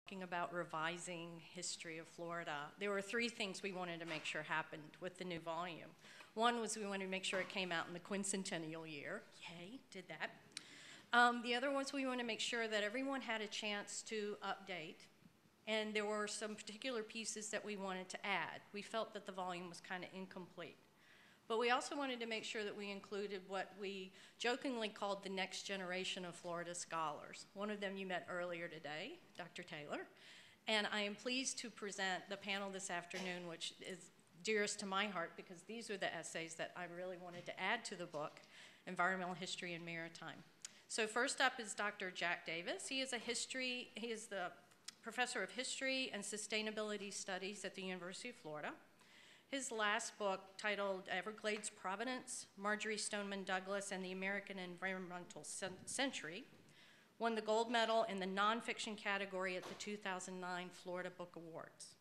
talking about revising history of Florida, there were three things we wanted to make sure happened with the new volume. One was we wanted to make sure it came out in the quincentennial year. Yay, did that. The other was we wanted to make sure that everyone had a chance to update, and there were some particular pieces that we wanted to add. We felt that the volume was kind of incomplete. But we also wanted to make sure that we included what we jokingly called the next generation of Florida scholars. One of them you met earlier today, Dr. Taylor. And I am pleased to present the panel this afternoon, which is dearest to my heart because these are the essays that I really wanted to add to the book, Environmental History and Maritime. So first up is Dr. Jack Davis. He is the professor of history and sustainability studies at the University of Florida. His last book, titled Everglades Providence, Marjory Stoneman Douglas and the American Environmental Century, won the gold medal in the nonfiction category at the 2009 Florida Book Awards.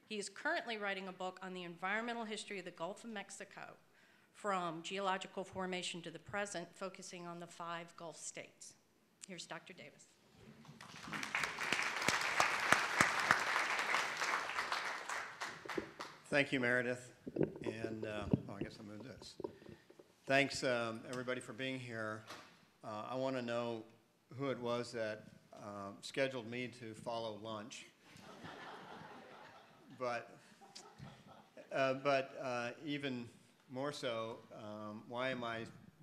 He is currently writing a book on the environmental history of the Gulf of Mexico, from geological formation to the present, focusing on the 5 Gulf states. Here's Dr. Davis. Thank you, Meredith, and I guess I'll move this. Thanks, everybody, for being here. I want to know who it was that scheduled me to follow lunch, but even more so, why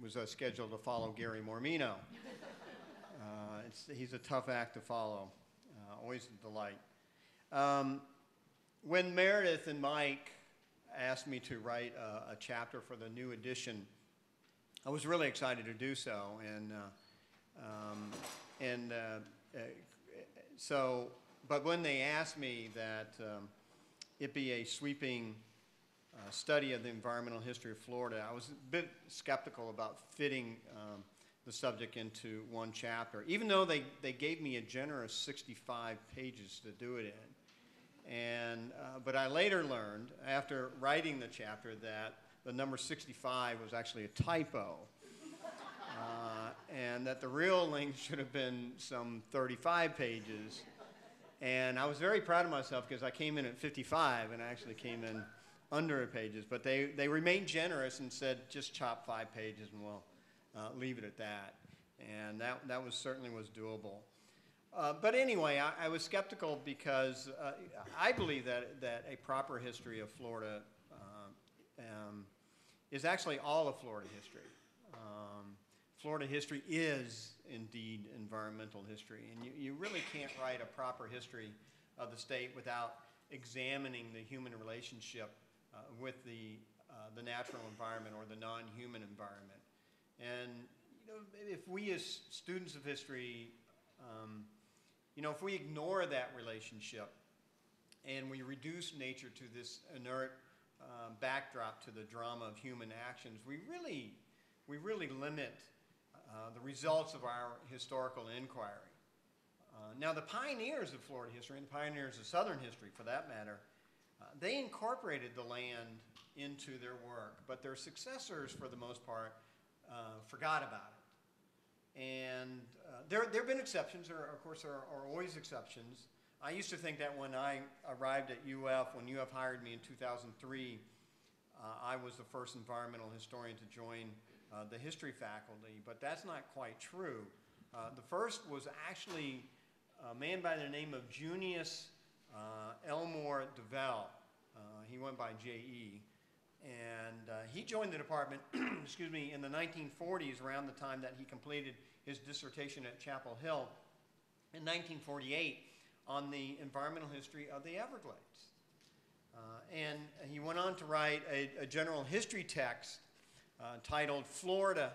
was I scheduled to follow Gary Mormino? He's a tough act to follow, always a delight. When Meredith and Mike asked me to write a chapter for the new edition, I was really excited to do so, but when they asked me that it be a sweeping study of the environmental history of Florida, I was a bit skeptical about fitting the subject into one chapter, even though they gave me a generous 65 pages to do it in. But I later learned, after writing the chapter, that the number 65 was actually a typo, and that the real length should have been some 35 pages. And I was very proud of myself because I came in at 55, and I actually came in under pages. But they remained generous and said, just chop 5 pages, and we'll leave it at that. And that certainly was doable. But anyway, I was skeptical because I believe that a proper history of Florida is actually all of Florida history. Florida history is indeed environmental history, and you really can't write a proper history of the state without examining the human relationship with the natural environment or the non-human environment. And if we as students of history if we ignore that relationship and we reduce nature to this inert backdrop to the drama of human actions, we really limit the results of our historical inquiry. Now, the pioneers of Florida history, and the pioneers of Southern history for that matter, they incorporated the land into their work, but their successors, for the most part, forgot about it. And there have been exceptions. Of course, there are always exceptions. I used to think that when I arrived at UF, when UF hired me in 2003, I was the first environmental historian to join the history faculty, but that's not quite true. The first was actually a man by the name of Junius Elmore DeVell. He went by J.E. And he joined the department, excuse me, in the 1940s, around the time that he completed his dissertation at Chapel Hill in 1948 on the environmental history of the Everglades. And he went on to write a general history text titled Florida,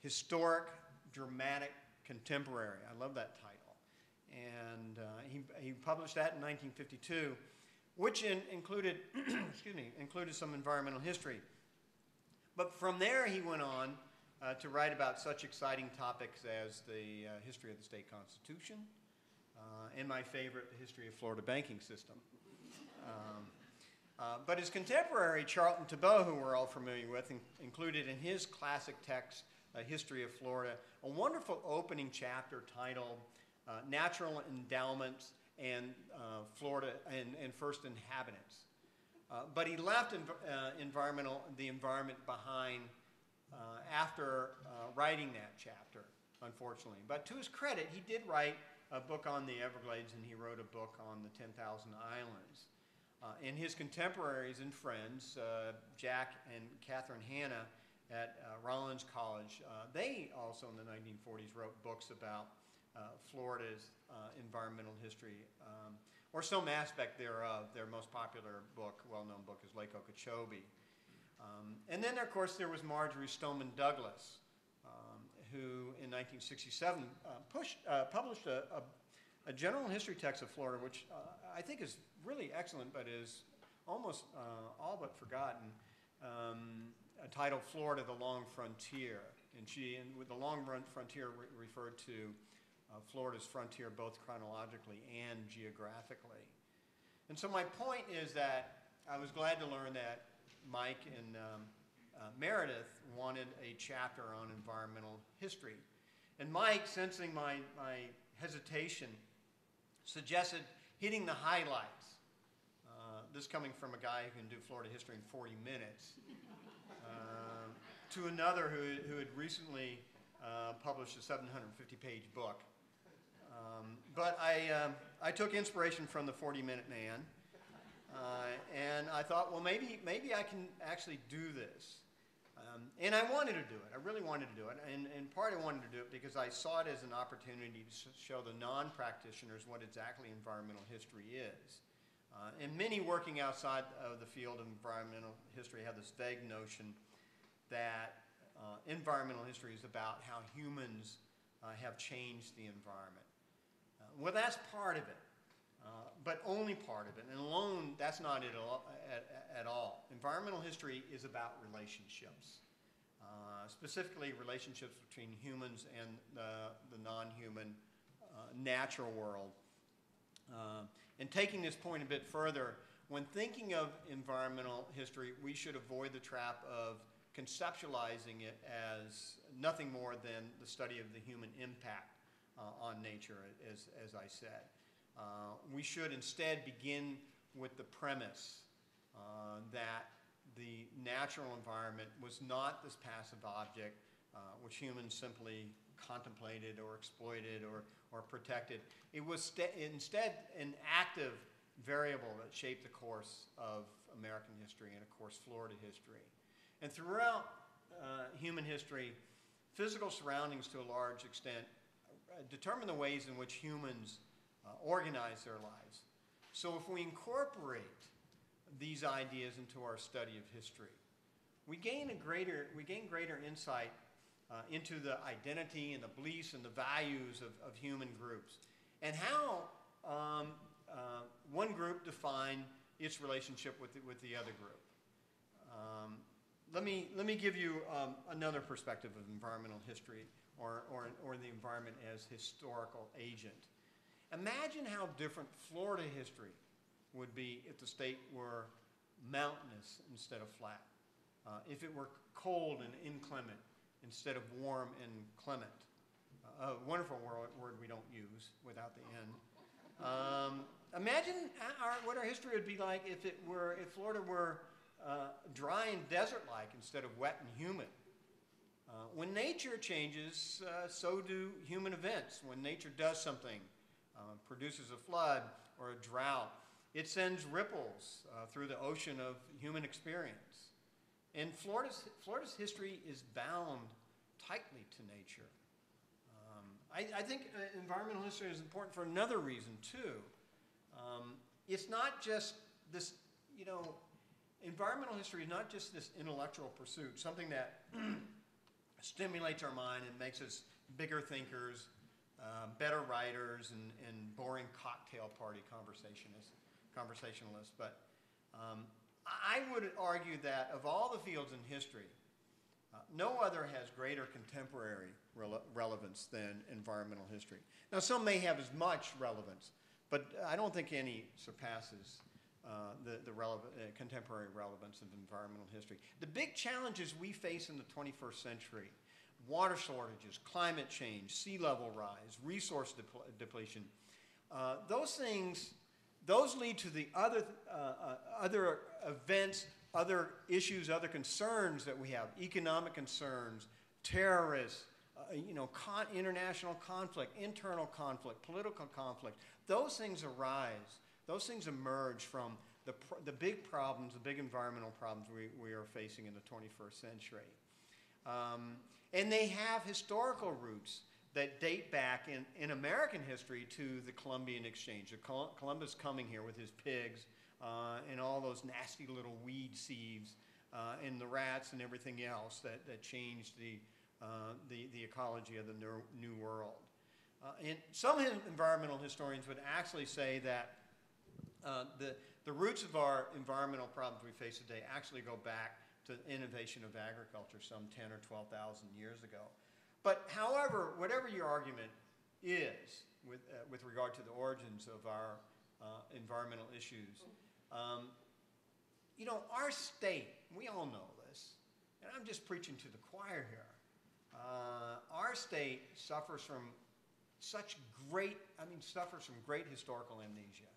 Historic, Dramatic, Contemporary. I love that title. And he published that in 1952. Which included, included some environmental history. But from there, he went on to write about such exciting topics as the history of the state constitution, and my favorite, the history of Florida banking system. But his contemporary, Charlton Tebeau, who we're all familiar with, included in his classic text, A History of Florida, a wonderful opening chapter titled Natural Endowments and Florida and first inhabitants. But he left the environment behind after writing that chapter, unfortunately. But to his credit, he did write a book on the Everglades, and he wrote a book on the 10,000 Islands. And his contemporaries and friends, Jack and Catherine Hanna at Rollins College, they also in the 1940s wrote books about Florida's environmental history, or some aspect thereof. Their most popular book, well-known book, is Lake Okeechobee. And then, of course, there was Marjory Stoneman Douglas, who in 1967 published a general history text of Florida, which I think is really excellent, but is almost all but forgotten, titled Florida, the Long Frontier. And with the Long Frontier referred to Florida's frontier both chronologically and geographically. And so my point is that I was glad to learn that Mike and Meredith wanted a chapter on environmental history. And Mike, sensing my hesitation, suggested hitting the highlights. This coming from a guy who can do Florida history in 40 minutes, to another who had recently published a 750-page book. But I took inspiration from the 40-Minute Man, and I thought, well, maybe I can actually do this. And I wanted to do it. I really wanted to do it. And in part, I wanted to do it because I saw it as an opportunity to show the non-practitioners what exactly environmental history is. And many working outside of the field of environmental history have this vague notion that environmental history is about how humans have changed the environment. Well, that's part of it, but only part of it. And alone, that's not it at all. Environmental history is about relationships, specifically relationships between humans and the non-human natural world. And taking this point a bit further, when thinking of environmental history, we should avoid the trap of conceptualizing it as nothing more than the study of the human impact on nature, as I said. We should instead begin with the premise that the natural environment was not this passive object which humans simply contemplated or exploited or protected. It was instead an active variable that shaped the course of American history and, of course, Florida history. And throughout human history, physical surroundings to a large extent determine the ways in which humans organize their lives. So if we incorporate these ideas into our study of history, we gain greater insight into the identity and the beliefs and the values of human groups, and how one group defined its relationship with the other group. Let me give you another perspective of environmental history or the environment as historical agent. Imagine how different Florida history would be if the state were mountainous instead of flat, if it were cold and inclement instead of warm and clement. A wonderful word we don't use without the N. Imagine what our history would be like if Florida were dry and desert-like instead of wet and humid. When nature changes, so do human events. When nature does something, produces a flood or a drought, it sends ripples through the ocean of human experience. And Florida's history is bound tightly to nature. I think environmental history is important for another reason, too. It's not just this, environmental history is not just this intellectual pursuit, something that stimulates our mind and makes us bigger thinkers, better writers, and boring cocktail party conversationalists. But I would argue that of all the fields in history, no other has greater contemporary relevance than environmental history. Now, some may have as much relevance, but I don't think any surpasses the contemporary relevance of environmental history. The big challenges we face in the 21st century, water shortages, climate change, sea level rise, resource depletion, those lead to the other events, other issues, other concerns that we have, economic concerns, terrorists, international conflict, internal conflict, political conflict. Those things arise. Those things emerge from the big problems, the big environmental problems we are facing in the 21st century. And they have historical roots that date back in American history to the Columbian Exchange. Columbus coming here with his pigs and all those nasty little weed sieves and the rats and everything else that changed the ecology of the New World. And some environmental historians would actually say that the roots of our environmental problems we face today actually go back to the innovation of agriculture some 10 or 12,000 years ago. But however, whatever your argument is with regard to the origins of our environmental issues, our state, we all know this, and I'm just preaching to the choir here. Our state suffers from great historical amnesia.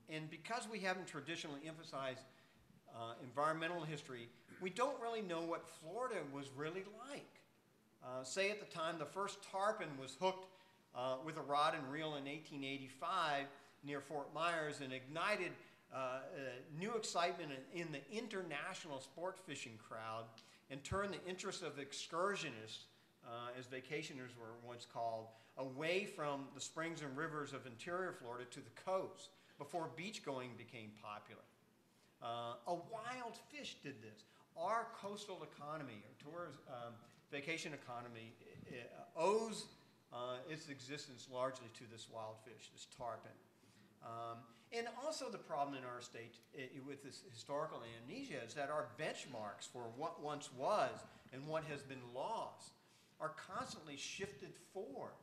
And because we haven't traditionally emphasized environmental history, we don't really know what Florida was really like. Say at the time the first tarpon was hooked with a rod and reel in 1885 near Fort Myers and ignited new excitement in the international sport fishing crowd and turned the interest of excursionists, as vacationers were once called, away from the springs and rivers of interior Florida to the coast before beachgoing became popular. A wild fish did this. Our coastal economy, our tourism, vacation economy, owes its existence largely to this wild fish, this tarpon. And also the problem in our state with this historical amnesia is that our benchmarks for what once was and what has been lost are constantly shifted forward.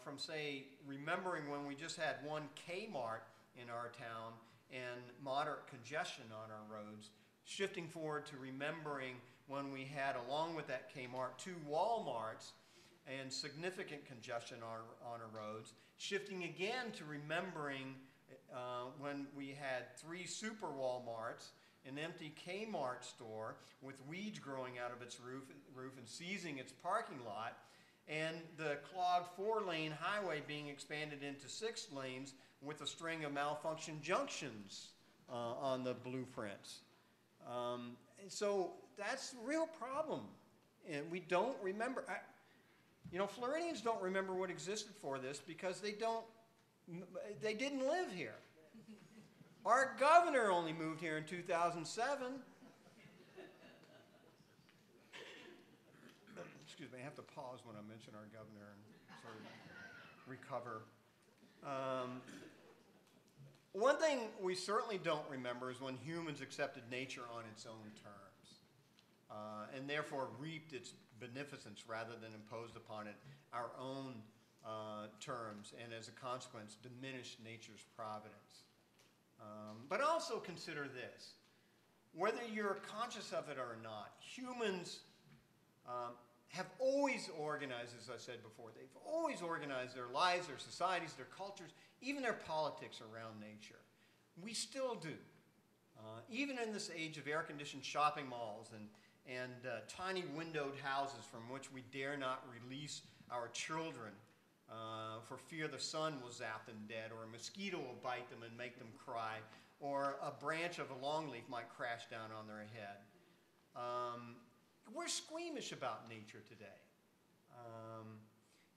From, say, remembering when we just had one Kmart in our town and moderate congestion on our roads, shifting forward to remembering when we had, along with that Kmart, 2 Walmarts and significant congestion on our roads, shifting again to remembering when we had 3 super Walmarts, an empty Kmart store with weeds growing out of its roof and seizing its parking lot, and the clogged 4-lane highway being expanded into 6 lanes with a string of malfunction junctions on the blueprints. And so that's a real problem. And we don't remember. Floridians don't remember what existed for this because they didn't live here. Our governor only moved here in 2007. Excuse me, I have to pause when I mention our governor and sort of recover. One thing we certainly don't remember is when humans accepted nature on its own terms and therefore reaped its beneficence rather than imposed upon it our own terms and as a consequence diminished nature's providence. But also consider this. Whether you're conscious of it or not, humans have always organized, as I said before, they've always organized their lives, their societies, their cultures, even their politics around nature. We still do. Even in this age of air-conditioned shopping malls and tiny windowed houses from which we dare not release our children for fear the sun will zap them dead, or a mosquito will bite them and make them cry, or a branch of a longleaf might crash down on their head. We're squeamish about nature today.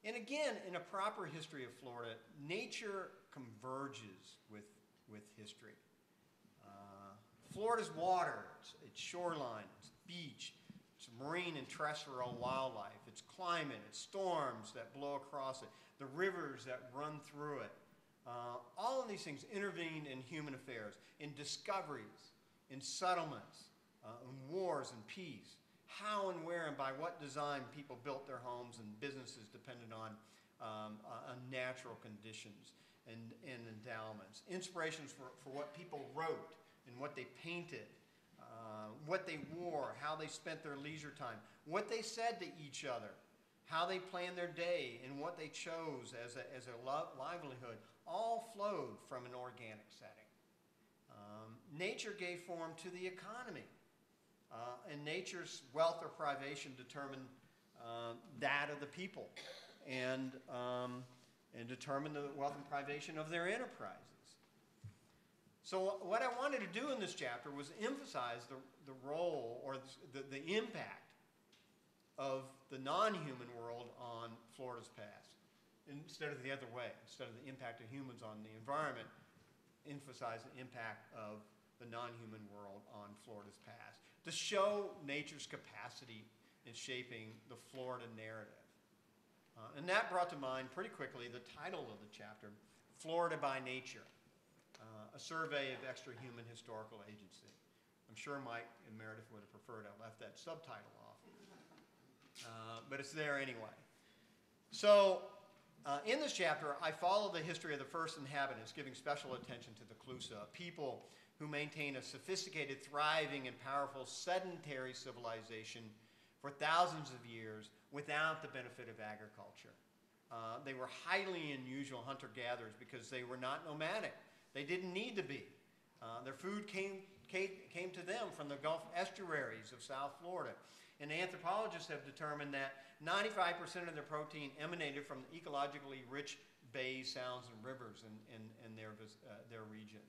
And again, in a proper history of Florida, nature converges with history. Florida's water, its shoreline, its beach, its marine and terrestrial wildlife, its climate, its storms that blow across it, the rivers that run through it. All of these things intervened in human affairs, in discoveries, in settlements, in wars and peace. How and where and by what design people built their homes and businesses depended on natural conditions and endowments. Inspirations for what people wrote and what they painted, what they wore, how they spent their leisure time, what they said to each other, how they planned their day, and what they chose as a livelihood, all flowed from an organic setting. Nature gave form to the economy, and nature's wealth or privation determined that of the people, and determined the wealth and privation of their enterprises. So what I wanted to do in this chapter was emphasize the role or the impact of the non-human world on Florida's past, instead of the other way. Instead of the impact of humans on the environment, emphasize the impact of the non-human world on Florida's past, to show nature's capacity in shaping the Florida narrative. And that brought to mind pretty quickly the title of the chapter, Florida by Nature, a survey of extra-human historical agency. I'm sure Mike and Meredith would have preferred I left that subtitle off, but it's there anyway. So in this chapter, I follow the history of the first inhabitants, giving special attention to the Clusa, a people who maintain a sophisticated, thriving, and powerful sedentary civilization for thousands of years without the benefit of agriculture. They were highly unusual hunter-gatherers because they were not nomadic. They didn't need to be. Their food came to them from the Gulf estuaries of South Florida. And anthropologists have determined that 95% of their protein emanated from the ecologically rich bays, sounds, and rivers in their region.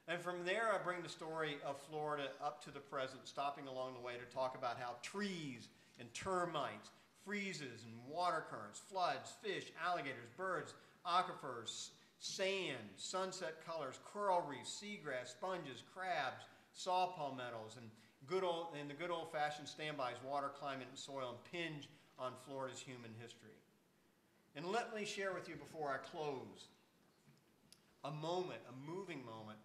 And from there, I bring the story of Florida up to the present, stopping along the way to talk about how trees and termites, freezes and water currents, floods, fish, alligators, birds, aquifers, sand, sunset colors, coral reefs, seagrass, sponges, crabs, saw palmettos, and the good old-fashioned standbys, water, climate, and soil, impinge on Florida's human history. And let me share with you before I close a moving moment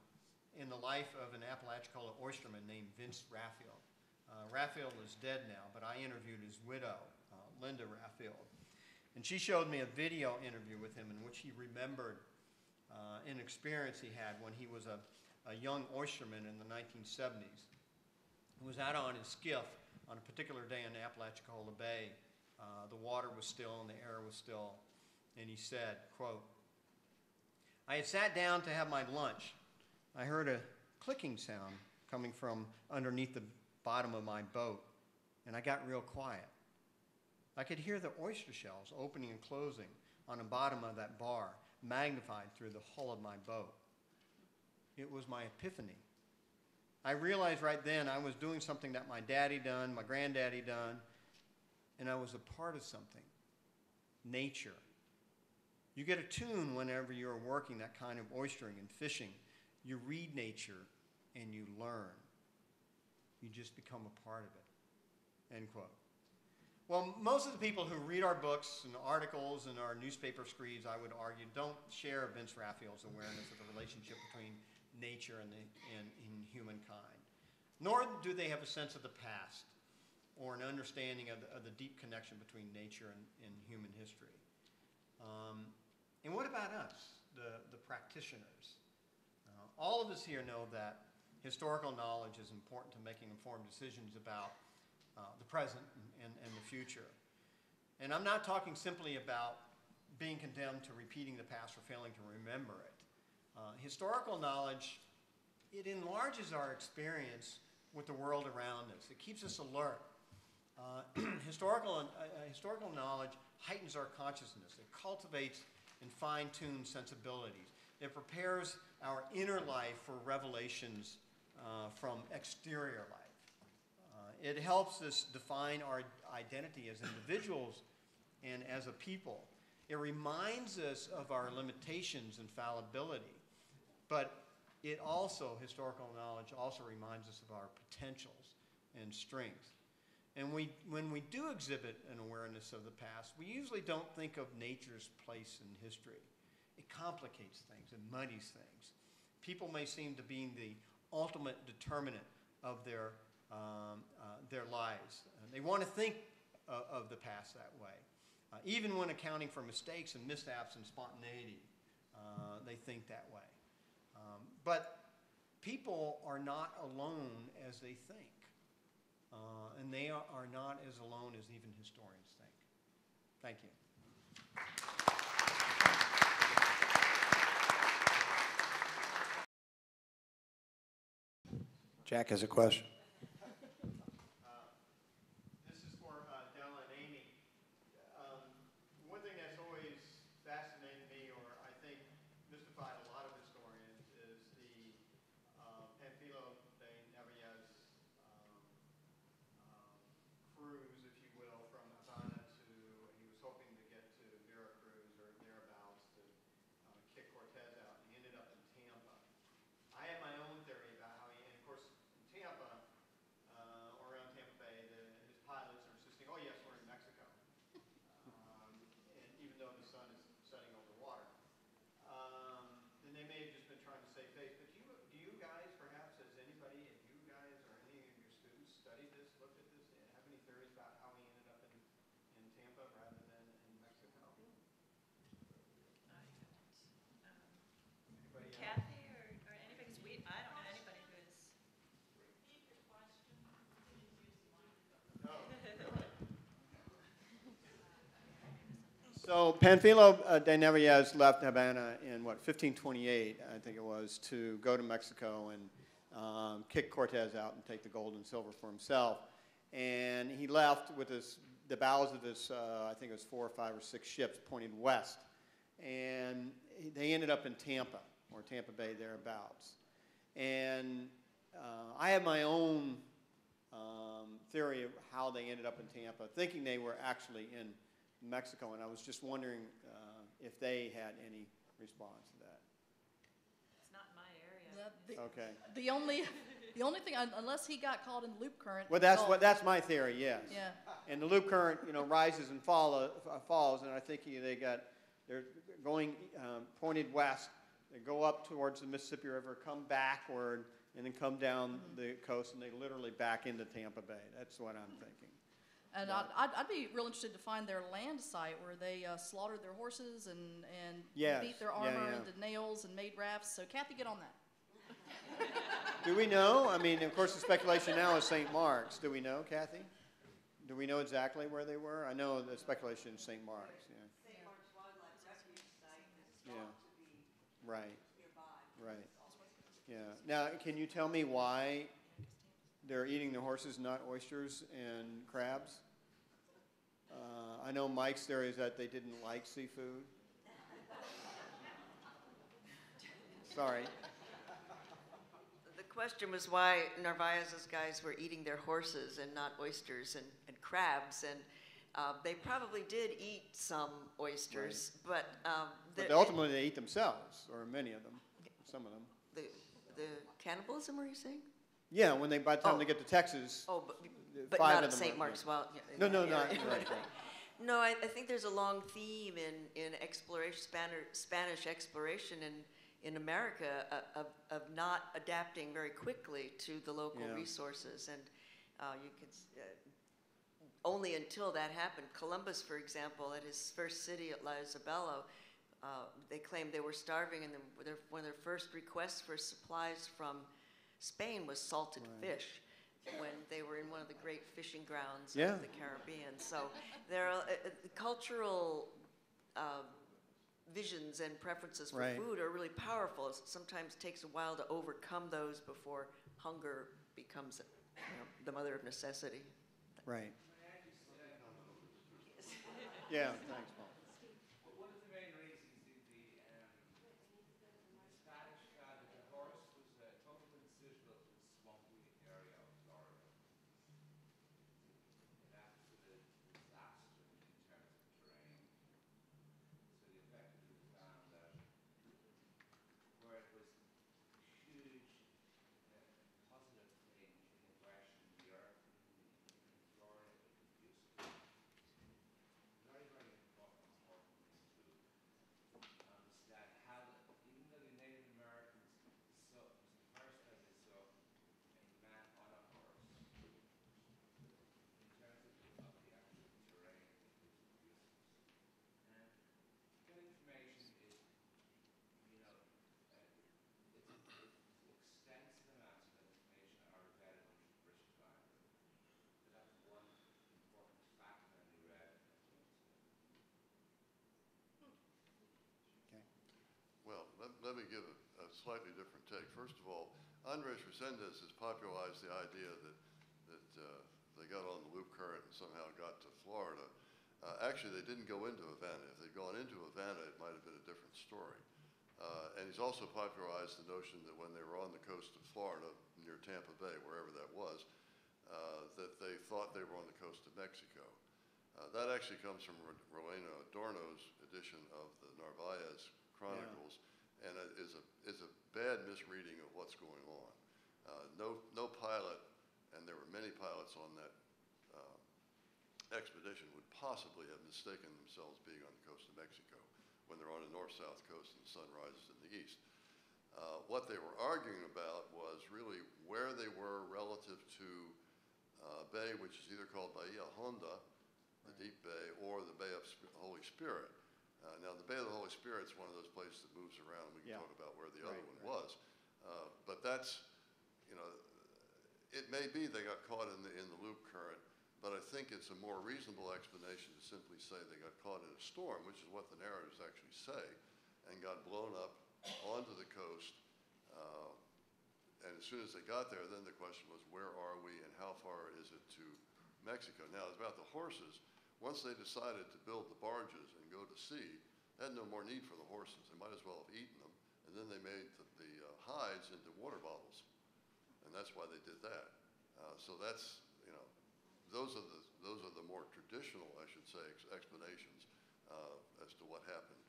in the life of an Apalachicola oysterman named Vince Raffield. Raffield is dead now, but I interviewed his widow, Linda Raffield. And she showed me a video interview with him in which he remembered an experience he had when he was a young oysterman in the 1970s. He was out on his skiff on a particular day in Apalachicola Bay. The water was still and the air was still. And he said, quote, "I had sat down to have my lunch. I heard a clicking sound coming from underneath the bottom of my boat, and I got real quiet. I could hear the oyster shells opening and closing on the bottom of that bar, magnified through the hull of my boat. It was my epiphany. I realized right then I was doing something that my daddy done, my granddaddy done, and I was a part of something, nature. You get a tune whenever you're working that kind of oystering and fishing. You read nature and you learn. You just become a part of it." End quote. Well, most of the people who read our books and articles and our newspaper screeds, I would argue, don't share Vince Raffield's awareness of the relationship between nature and humankind. Nor do they have a sense of the past or an understanding of the deep connection between nature and human history. And what about us, the practitioners? All of us here know that historical knowledge is important to making informed decisions about the present and the future. And I'm not talking simply about being condemned to repeating the past or failing to remember it. Historical knowledge, it enlarges our experience with the world around us. It keeps us alert. Historical knowledge heightens our consciousness. It cultivates and fine-tunes sensibilities. It prepares our inner life for revelations from exterior life. It helps us define our identity as individuals and as a people. It reminds us of our limitations and fallibility, but historical knowledge also reminds us of our potentials and strengths. And when we do exhibit an awareness of the past, we usually don't think of nature's place in history. It complicates things, it muddies things. People may seem to be the ultimate determinant of their lives. They want to think of the past that way. Even when accounting for mistakes and mishaps and spontaneity, they think that way. But people are not alone as they think. And they are not as alone as even historians think. Thank you. Jack has a question. This is for Della and Amy. One thing that's always fascinated me, or I think mystified a lot of historians, is the Panfilo de Narvaez cruise, if you will, from Havana to, he was hoping to get to Veracruz or thereabouts to kick Cortez out, and he ended up in Tampa. I have my own theory about how he, and of course, in Tampa, or around Tampa Bay, his pilots are insisting, oh yes, we're in Mexico, and even though the sun is setting over water. And they may have just been trying to save face, but do you guys, perhaps, has anybody, have you guys or any of your students studied this, looked at this, and have any theories about how he ended up in Tampa rather than in Mexico? Anybody else? Kathy or anybody, because I don't know anybody who is. So Panfilo de Narvaez left Havana in, 1528, I think it was, to go to Mexico and kick Cortez out and take the gold and silver for himself. And he left with the bows of his, I think it was 4 or 5 or 6 ships pointed west. And they ended up in Tampa, or Tampa Bay thereabouts. And I have my own theory of how they ended up in Tampa, thinking they were actually in Mexico, and I was just wondering if they had any response to that. It's not in my area. Okay. The only thing, unless he got caught in the loop current. Well, that's my theory. Yes. Yeah. And the loop current, rises and falls, and I think they're going pointed west. They go up towards the Mississippi River, come backward, and then come down the coast, and they literally back into Tampa Bay. That's what I'm thinking. And I'd be real interested to find their land site where they slaughtered their horses and Yes. beat their armor Yeah. into nails and made rafts. So Kathy, get on that. Do we know? I mean, of course, the speculation now is St. Mark's. Do we know, Kathy? Do we know exactly where they were? I know the speculation is St. Mark's. Yeah. St. Mark's Wildlife Refuge Site is Yeah. thought to be Right. nearby. Right. Yeah. Now, can you tell me why they're eating their horses, not oysters and crabs? I know Mike's theory is that they didn't like seafood. Sorry. The question was why Narvaez's guys were eating their horses and not oysters and crabs, and they probably did eat some oysters, but Ultimately they eat themselves, or many of them, some of them. the cannibalism, are you saying? Yeah, by the time they get to Texas. Oh, but 5 not of at them St. are- Mark's. yeah. Well, No, yeah, not yeah. right. No, I think there's a long theme in exploration, Spanish exploration in America of not adapting very quickly to the local Yeah. resources, and you could only until that happened. Columbus, for example, at his first city at La Isabela, they claimed they were starving, and one of their first requests for supplies from Spain was salted fish, when they were in one of the great fishing grounds Yeah. of the Caribbean. So there are cultural visions and preferences for Right. food are really powerful. It sometimes takes a while to overcome those before hunger becomes the mother of necessity. Right. Yeah, thanks, Paul. One of the main reasons the Spanish felt that the horse was totally unsuitable for the swampy area of Florida. An absolute disaster in terms of terrain. So they effectively found that where it was huge positive in aggression, the earth in Florida was useful. Very, very important. slightly different take. First of all, Andres Resendez has popularized the idea that they got on the Loop Current and somehow got to Florida. Actually, they didn't go into Havana. If they'd gone into Havana, it might have been a different story. And he's also popularized the notion that when they were on the coast of Florida, near Tampa Bay, wherever that was, that they thought they were on the coast of Mexico. That actually comes from Rolando Adorno's edition of the Narvaez Chronicles, and it is a bad misreading of what's going on. No pilot, and there were many pilots on that expedition, would possibly have mistaken themselves being on the coast of Mexico when they're on the north-south coast and the sun rises in the east. What they were arguing about was really where they were relative to a bay which is either called Bahia Honda, the deep bay, or the Bay of Holy Spirit. Now, the Bay of the Holy Spirit is one of those places that moves around. We can talk about where the other one was. But that's, you know, it may be they got caught in the Loop Current, but I think it's a more reasonable explanation to simply say they got caught in a storm, which is what the narratives actually say, and got blown up onto the coast. And as soon as they got there, then the question was, where are we and how far is it to Mexico? Now, it's about the horses. Once they decided to build the barges and go to sea, they had no more need for the horses. They might as well have eaten them. And then they made the hides into water bottles. And that's why they did that. So that's, you know, those are the more traditional, I should say, explanations as to what happened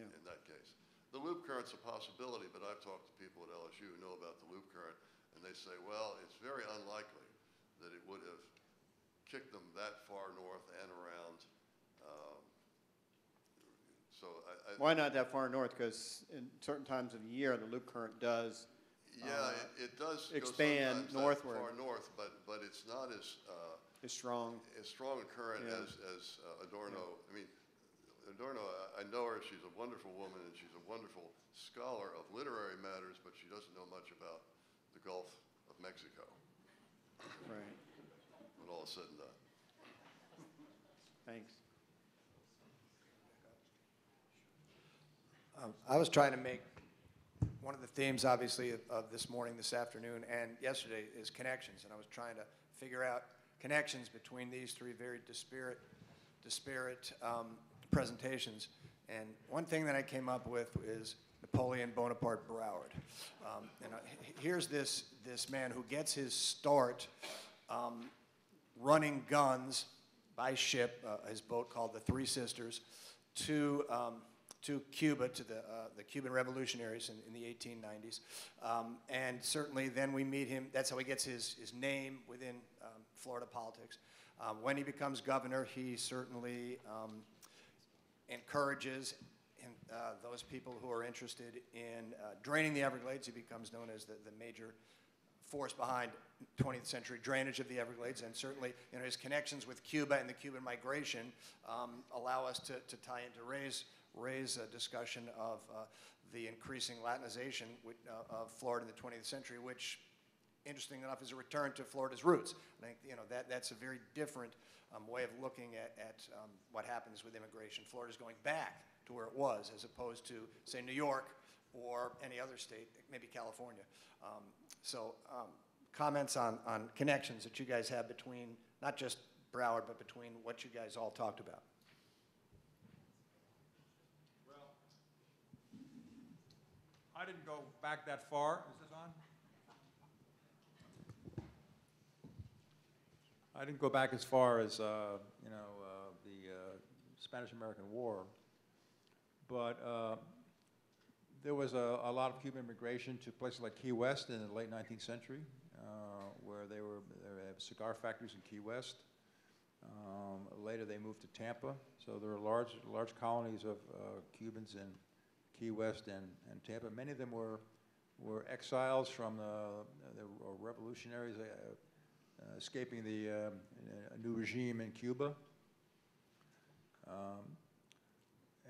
in that case. The Loop Current's a possibility, but I've talked to people at LSU who know about the Loop Current, and they say, well, it's very unlikely that it would have kicked them that far north and around. Why not that far north? Because in certain times of the year, the Loop Current does it does expand go northward. far north, but it's not as strong a current as Adorno. I mean, Adorno, I know her. She's a wonderful woman, and she's a wonderful scholar of literary matters, but she doesn't know much about the Gulf of Mexico. Right. When all is said and done. Thanks. I was trying to make one of the themes, obviously, of this morning, this afternoon, and yesterday is connections, and I was trying to figure out connections between these three very disparate presentations. And one thing that I came up with is Napoleon Bonaparte Broward. Here's this man who gets his start running guns by ship, his boat called the Three Sisters, to Cuba, to the Cuban revolutionaries in the 1890s. And certainly then we meet him. That's how he gets his name within Florida politics. When he becomes governor, he certainly encourages those people who are interested in draining the Everglades. He becomes known as the major force behind 20th century drainage of the Everglades, and certainly, you know, his connections with Cuba and the Cuban migration allow us to tie into Ray's discussion of the increasing Latinization of Florida in the 20th century, which, interesting enough, is a return to Florida's roots. I think, you know, that's a very different way of looking at what happens with immigration. Florida's going back to where it was, as opposed to, say, New York or any other state, maybe California. Comments on connections that you guys have between, not just Broward, but between what you guys all talked about. Well, I didn't go back that far. Is this on? I didn't go back as far as, the Spanish-American War, but there was a lot of Cuban immigration to places like Key West in the late 19th century, where they have cigar factories in Key West. Later they moved to Tampa, so there were large colonies of Cubans in Key West and Tampa. Many of them were exiles from the revolutionaries escaping a new regime in Cuba.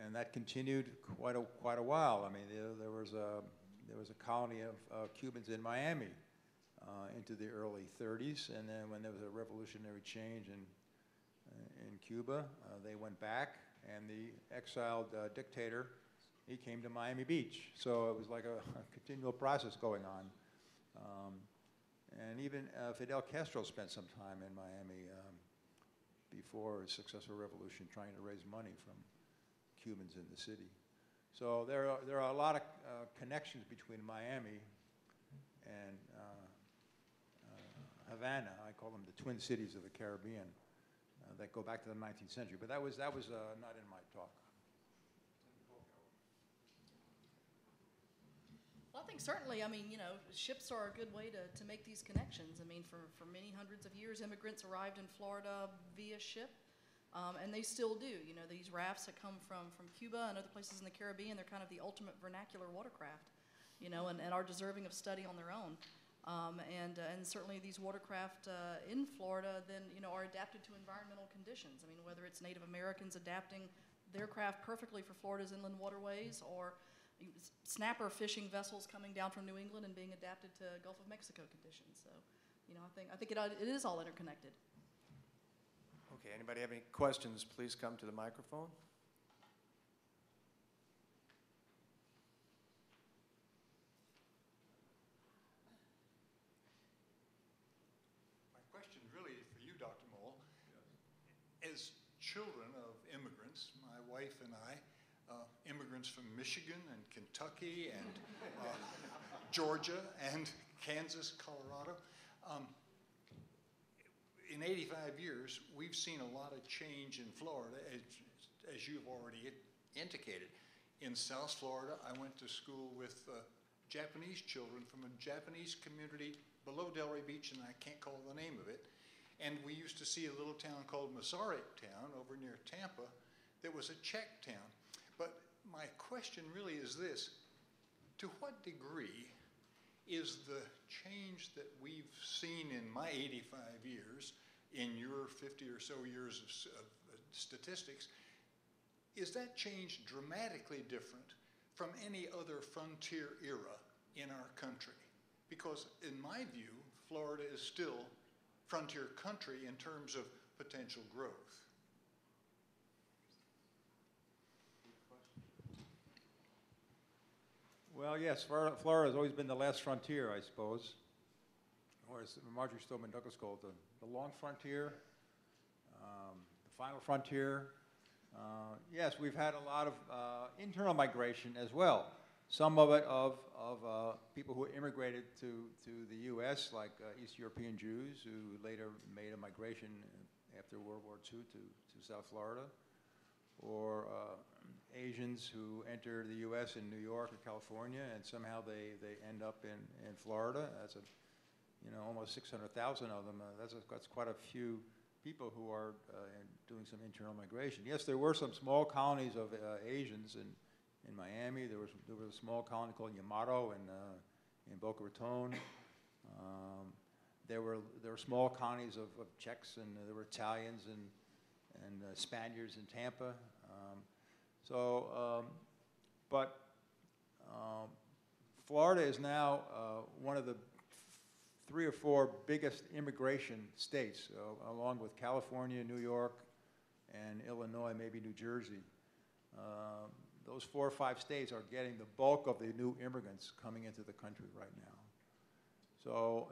And that continued quite a while. I mean, there was a colony of Cubans in Miami into the early 30s, and then when there was a revolutionary change in Cuba, they went back, and the exiled dictator he came to Miami Beach. So it was like a continual process going on. And even Fidel Castro spent some time in Miami before his successful revolution trying to raise money from Cubans in the city. So there are a lot of connections between Miami and Havana. I call them the twin cities of the Caribbean that go back to the 19th century. But that was not in my talk. Well, I think certainly, I mean, you know, ships are a good way to make these connections. I mean, for many hundreds of years, immigrants arrived in Florida via ship, and they still do. You know, these rafts that come from Cuba and other places in the Caribbean, they're kind of the ultimate vernacular watercraft, you know, and are deserving of study on their own. And certainly these watercraft in Florida then, you know, are adapted to environmental conditions. I mean, whether it's Native Americans adapting their craft perfectly for Florida's inland waterways, or snapper fishing vessels coming down from New England and being adapted to Gulf of Mexico conditions. So, you know, I think it is all interconnected. Okay, anybody have any questions, please come to the microphone. My question really is for you, Dr. Mole. As children of immigrants, my wife and I, immigrants from Michigan and Kentucky and Georgia and Kansas, Colorado. In 85 years, we've seen a lot of change in Florida, as you've already indicated. In South Florida, I went to school with Japanese children from a Japanese community below Delray Beach, and I can't call the name of it. And we used to see a little town called Masaryk Town over near Tampa that was a Czech town. But my question really is this: to what degree is the change that we've seen in my 85 years, in your 50 or so years of statistics, is that change dramatically different from any other frontier era in our country? Because in my view, Florida is still frontier country in terms of potential growth. Well, yes, Florida has always been the last frontier, I suppose, or as Marjorie Stoneman Douglas called it, the long frontier, the final frontier. Yes, we've had a lot of internal migration as well. Some of it of people who immigrated to the U.S., like East European Jews who later made a migration after World War II to South Florida, or Asians who enter the U.S. in New York or California, and somehow they end up in Florida. That's almost 600,000 of them. That's quite a few people who are doing some internal migration. Yes, there were some small colonies of Asians in Miami. There was a small colony called Yamato in Boca Raton. There were small colonies of Czechs, and there were Italians and Spaniards in Tampa. But Florida is now one of the 3 or 4 biggest immigration states, along with California, New York, and Illinois, maybe New Jersey. Those 4 or 5 states are getting the bulk of the new immigrants coming into the country right now. So,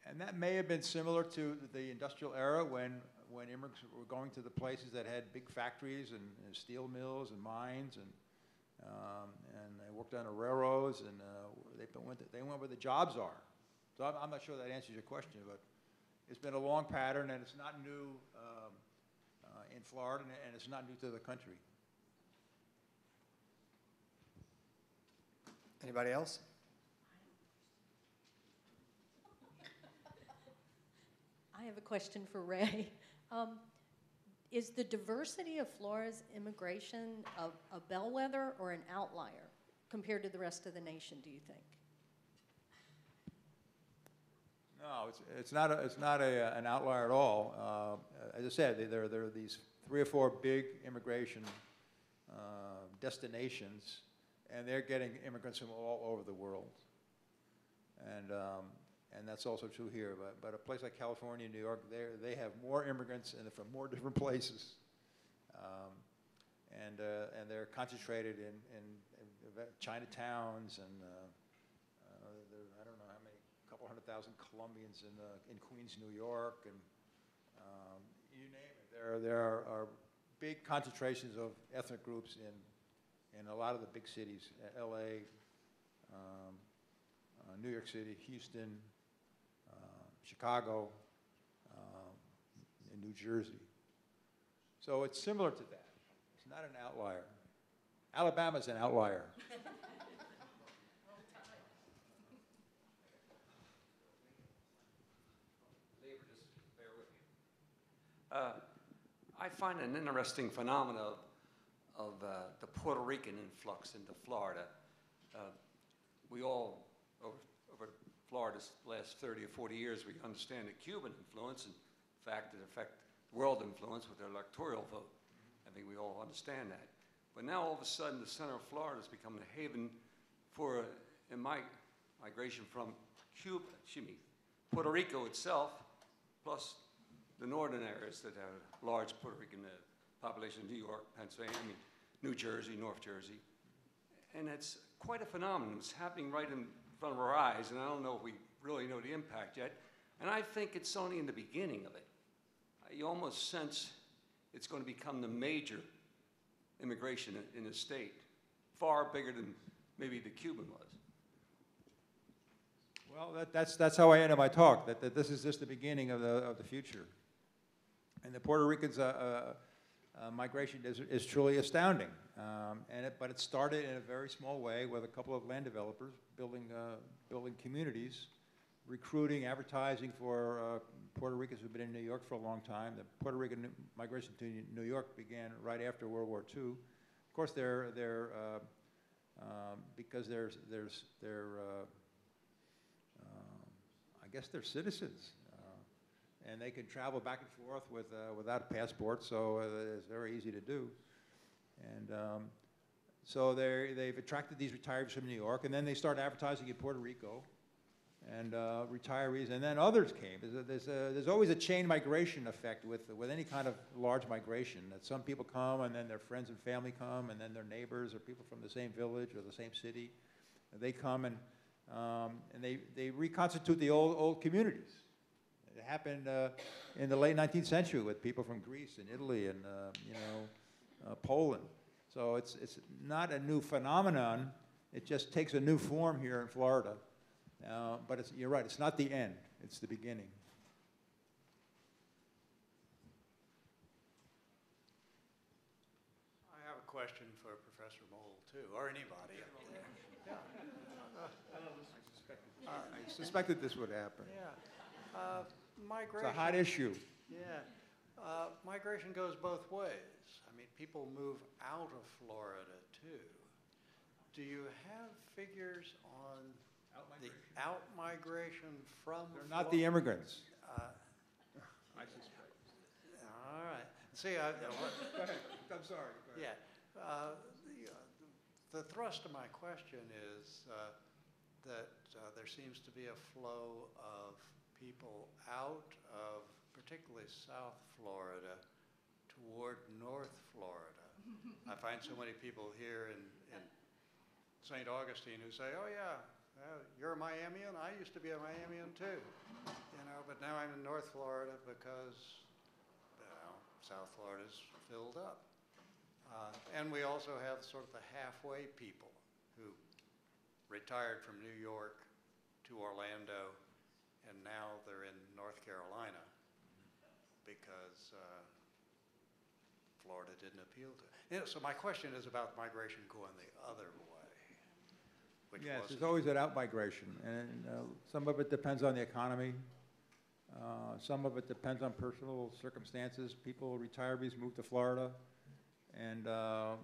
and that may have been similar to the industrial era when immigrants were going to the places that had big factories and steel mills and mines, and they worked on the railroads, and they went where the jobs are. So I'm not sure that answers your question, but it's been a long pattern, and it's not new in Florida, and it's not new to the country. Anybody else? I have a question for Ray. Is the diversity of Florida's immigration a bellwether or an outlier compared to the rest of the nation, do you think? No, it's not an outlier at all. As I said, there are these 3 or 4 big immigration destinations, and they're getting immigrants from all over the world. And that's also true here. But a place like California, New York, they have more immigrants, and they're from more different places. and they're concentrated in Chinatowns, and I don't know how many, couple 100,000 Colombians in Queens, New York, and you name it. There are big concentrations of ethnic groups in a lot of the big cities, L.A., New York City, Houston, Chicago, and New Jersey. So it's similar to that. It's not an outlier. Alabama's an outlier. I find an interesting phenomenon of the Puerto Rican influx into Florida. We all, over Florida's last 30 or 40 years, we understand the Cuban influence, and in fact, it affects world influence with their electoral vote. I think we all understand that. But now, all of a sudden, the center of Florida has become a haven for migration from Puerto Rico itself, plus the northern areas that have a large Puerto Rican population, New York, Pennsylvania, New Jersey, North Jersey. And it's quite a phenomenon. It's happening right in front of our eyes, and I don't know if we really know the impact yet. And I think it's only in the beginning of it. You almost sense it's going to become the major immigration in the state, far bigger than maybe the Cuban was. Well, that's how I ended my talk, that this is just the beginning of the future. And the Puerto Ricans' migration is truly astounding. But it started in a very small way with a couple of land developers building communities, recruiting, advertising for Puerto Ricans who've been in New York for a long time. The Puerto Rican migration to New York began right after World War II. Of course, because I guess they're citizens, and they can travel back and forth without a passport, so it's very easy to do. And so they've attracted these retirees from New York, and then they start advertising in Puerto Rico, and retirees, and then others came. There's always a chain migration effect with any kind of large migration, that some people come, and then their friends and family come, and then their neighbors or people from the same village or the same city, they come, and they reconstitute the old communities. It happened in the late 19th century with people from Greece and Italy and Poland. So it's not a new phenomenon. It just takes a new form here in Florida. But you're right, it's not the end, it's the beginning. I have a question for Professor Mole, too, or anybody. Yeah. I suspected this would happen. Yeah. Migration. It's a hot issue. Yeah. Migration goes both ways. I mean, people move out of Florida, too. Do you have figures on the out-migration from They're not the immigrants. I suspect. All right. See, go ahead. I'm sorry. Go ahead. Yeah. The thrust of my question is that there seems to be a flow of people out of particularly South Florida toward North Florida. I find so many people here in St. Augustine who say, oh yeah, you're a Miamian? I used to be a Miamian too. But now I'm in North Florida because South Florida's filled up. And we also have sort of the halfway people who retired from New York to Orlando, and now they're in North Carolina because Florida didn't appeal to it. So my question is about migration going the other way. Yes, there's always that out-migration, and some of it depends on the economy. Some of it depends on personal circumstances. Retirees move to Florida, and a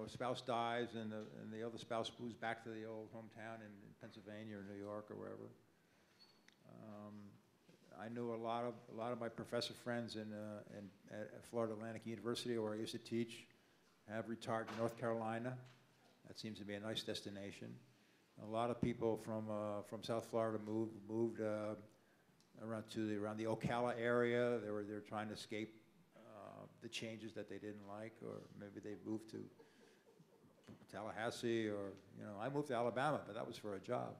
spouse dies, and the other spouse moves back to the old hometown in Pennsylvania or New York or wherever. I knew a lot of my professor friends at Florida Atlantic University, where I used to teach, have retired to North Carolina. That seems to be a nice destination. A lot of people from South Florida moved around the Ocala area. They're trying to escape the changes that they didn't like, or maybe they moved to Tallahassee, or, you know, I moved to Alabama, but that was for a job.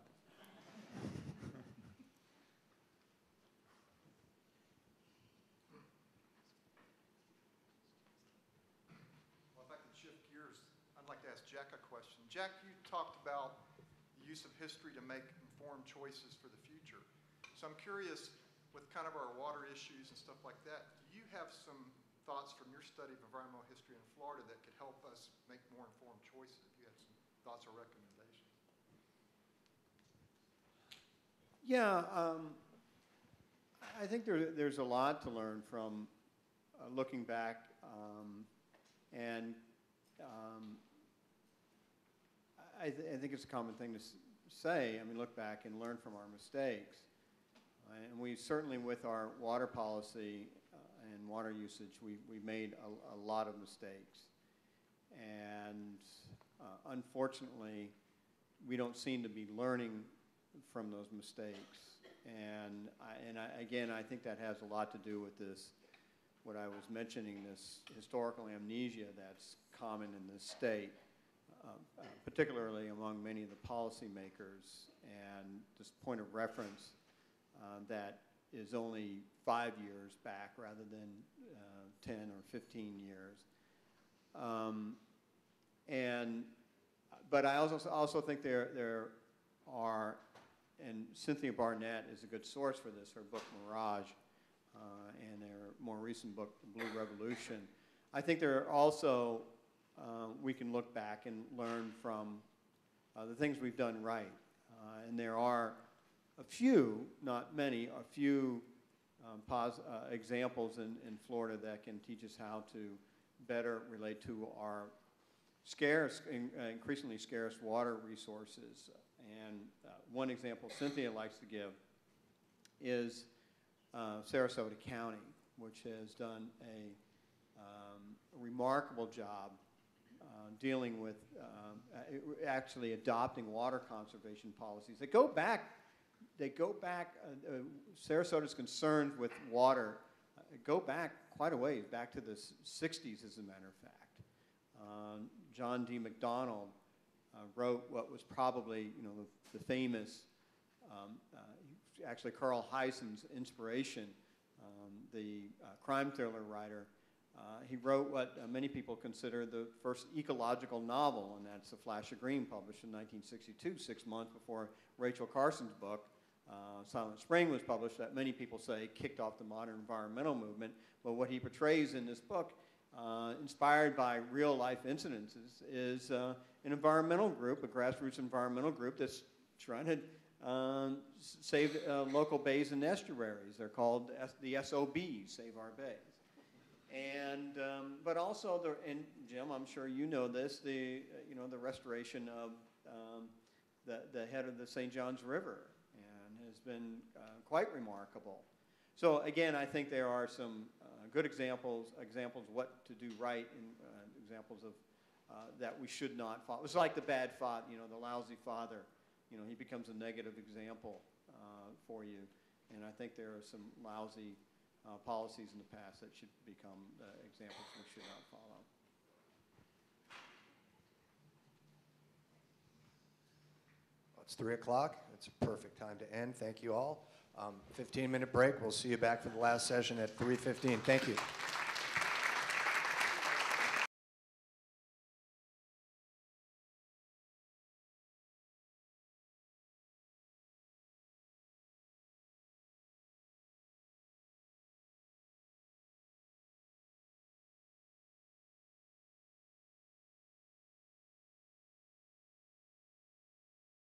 Well, if I can shift gears, I'd like to ask Jack a question. Jack, you talked about the use of history to make informed choices for the future. So I'm curious, with kind of our water issues and stuff like that, do you have some thoughts from your study of environmental history in Florida that could help us make more informed choices? If you had some thoughts or recommendations. Yeah, I think there's a lot to learn from looking back, and I think it's a common thing to say. I mean, look back and learn from our mistakes. And we certainly, with our water policy and water usage, we've made a lot of mistakes. And unfortunately, we don't seem to be learning from those mistakes. And again, I think that has a lot to do with this, what I was mentioning, this historical amnesia that's common in this state, particularly among many of the policymakers. And this point of reference that is only 5 years back rather than 10 or 15 years. But I also think there are, and Cynthia Barnett is a good source for this, her book Mirage, and their more recent book, The Blue Revolution. I think there are also, we can look back and learn from the things we've done right. And there are a few, not many, a few examples in Florida that can teach us how to better relate to our scarce, increasingly scarce water resources. And one example Cynthia likes to give is Sarasota County, which has done a remarkable job dealing with actually adopting water conservation policies. They go back, Sarasota's concerns with water go back quite a ways, back to the 60s, as a matter of fact. John D. McDonald wrote what was probably, you know, the famous, actually Carl Hysen's inspiration, the crime thriller writer. He wrote what many people consider the first ecological novel, and that's A Flash of Green, published in 1962, 6 months before Rachel Carson's book, Silent Spring, was published, that many people say kicked off the modern environmental movement. But what he portrays in this book, inspired by real-life incidences, is an environmental group, a grassroots environmental group that's trying to save local bays and estuaries. They're called the SOBs, Save Our Bays. And but also, and Jim, I'm sure you know this, the restoration of the head of the St. John's River, and has been quite remarkable. So again, I think there are some good examples of what to do right, and examples of that we should not follow. It's like the bad father, the lousy father. He becomes a negative example for you. And I think there are some lousy policies in the past that should become examples we should not follow. Well, it's 3 o'clock. It's a perfect time to end. Thank you all. 15-minute break. We'll see you back for the last session at 3:15. Thank you.